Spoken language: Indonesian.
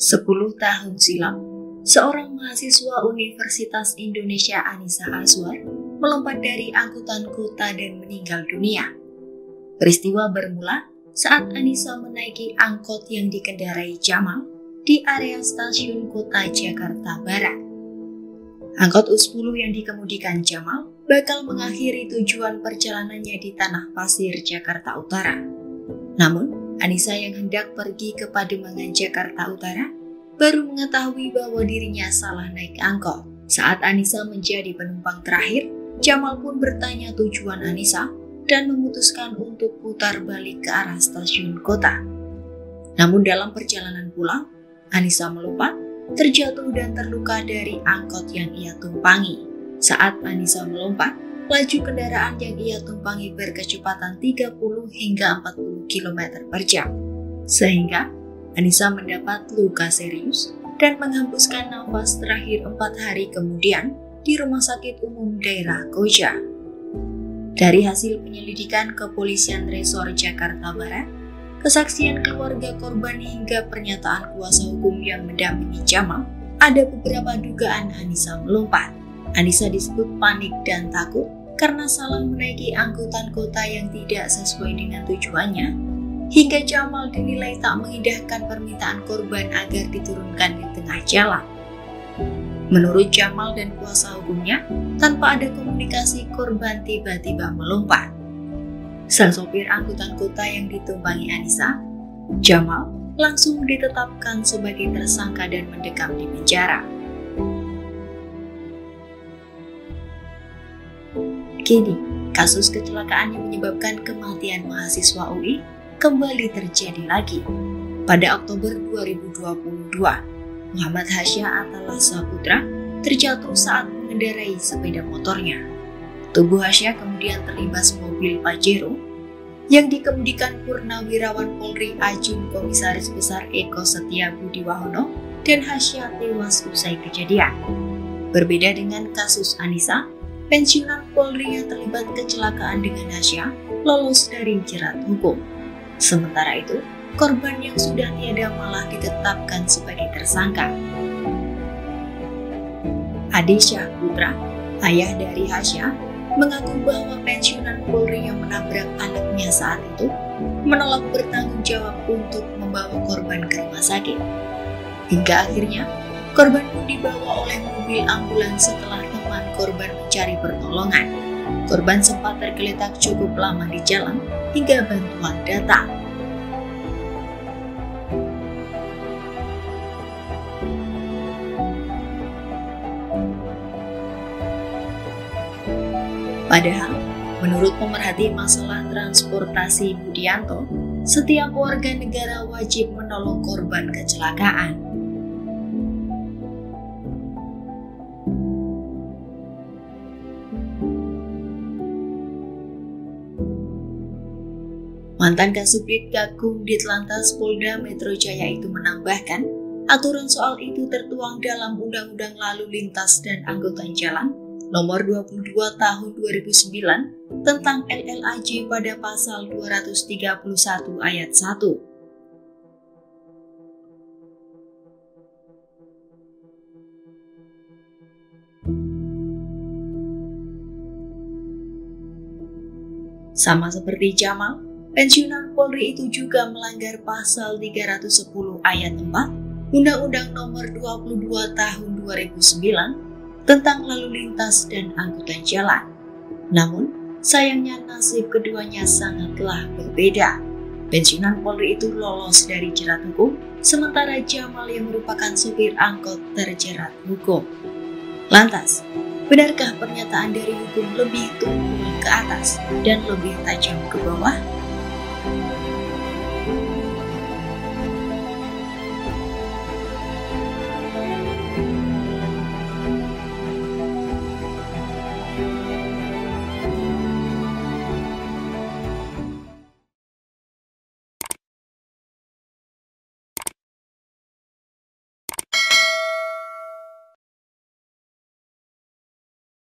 10 tahun silam, seorang mahasiswa Universitas Indonesia Anissa Azwar melompat dari angkutan kota dan meninggal dunia. Peristiwa bermula saat Anissa menaiki angkot yang dikendarai Jamal di area stasiun kota Jakarta Barat. Angkot U10 yang dikemudikan Jamal bakal mengakhiri tujuan perjalanannya di Tanah Pasir, Jakarta Utara. Namun, Anissa yang hendak pergi ke Pademangan, Jakarta Utara, baru mengetahui bahwa dirinya salah naik angkot. Saat Anissa menjadi penumpang terakhir, Jamal pun bertanya tujuan Anissa dan memutuskan untuk putar balik ke arah stasiun kota. Namun dalam perjalanan pulang, Anissa melompat, terjatuh dan terluka dari angkot yang ia tumpangi. Saat Anissa melompat, laju kendaraan yang ia tumpangi berkecepatan 30 hingga 40 km per jam. Sehingga Anissa mendapat luka serius dan menghembuskan nafas terakhir 4 hari kemudian di Rumah Sakit Umum Daerah Koja. Dari hasil penyelidikan Kepolisian Resor Jakarta Barat, kesaksian keluarga korban hingga pernyataan kuasa hukum yang mendampingi Jamal, ada beberapa dugaan Anissa melompat. Anissa disebut panik dan takut karena salah menaiki angkutan kota yang tidak sesuai dengan tujuannya, hingga Jamal dinilai tak mengindahkan permintaan korban agar diturunkan di tengah jalan. Menurut Jamal dan kuasa hukumnya, tanpa ada komunikasi, korban tiba-tiba melompat. Sang sopir angkutan kota yang ditumpangi Anissa, Jamal, langsung ditetapkan sebagai tersangka dan mendekam di penjara. Kini, kasus kecelakaan yang menyebabkan kematian mahasiswa UI kembali terjadi lagi. Pada Oktober 2022, Muhammad Hasya Atala Saputra terjatuh saat mengendarai sepeda motornya. Tubuh Hasya kemudian terlibat mobil Pajero yang dikemudikan Purnawirawan Polri Ajun Komisaris Besar Eko Setia Budiwahono, dan Hasya tewas usai kejadian. Berbeda dengan kasus Anissa, pensiunan Polri yang terlibat kecelakaan dengan Hasya lolos dari jerat hukum. Sementara itu, korban yang sudah tiada malah ditetapkan sebagai tersangka. Adi Syahputra, ayah dari Hasya, mengaku bahwa pensiunan Polri yang menabrak anaknya saat itu menolak bertanggung jawab untuk membawa korban ke rumah sakit. Hingga akhirnya, korban pun dibawa oleh mobil ambulans setelah teman korban mencari pertolongan. Korban sempat tergeletak cukup lama di jalan hingga bantuan datang. Padahal, menurut pemerhati masalah transportasi Budianto, setiap warga negara wajib menolong korban kecelakaan. Mantan Kasubdit Gakum Ditlantas Polda Metro Jaya itu menambahkan, aturan soal itu tertuang dalam Undang-Undang Lalu Lintas dan Angkutan Jalan Nomor 22 Tahun 2009 tentang LLAJ pada pasal 231 ayat 1. Sama seperti Jamal, pensiunan Polri itu juga melanggar pasal 310 ayat 4 Undang-Undang Nomor 22 Tahun 2009 tentang lalu lintas dan angkutan jalan. Namun, sayangnya nasib keduanya sangatlah berbeda. Pensiunan Polri itu lolos dari jerat hukum, sementara Jamal yang merupakan supir angkot terjerat hukum. Lantas, benarkah pernyataan dari hukum lebih tumpul ke atas dan lebih tajam ke bawah?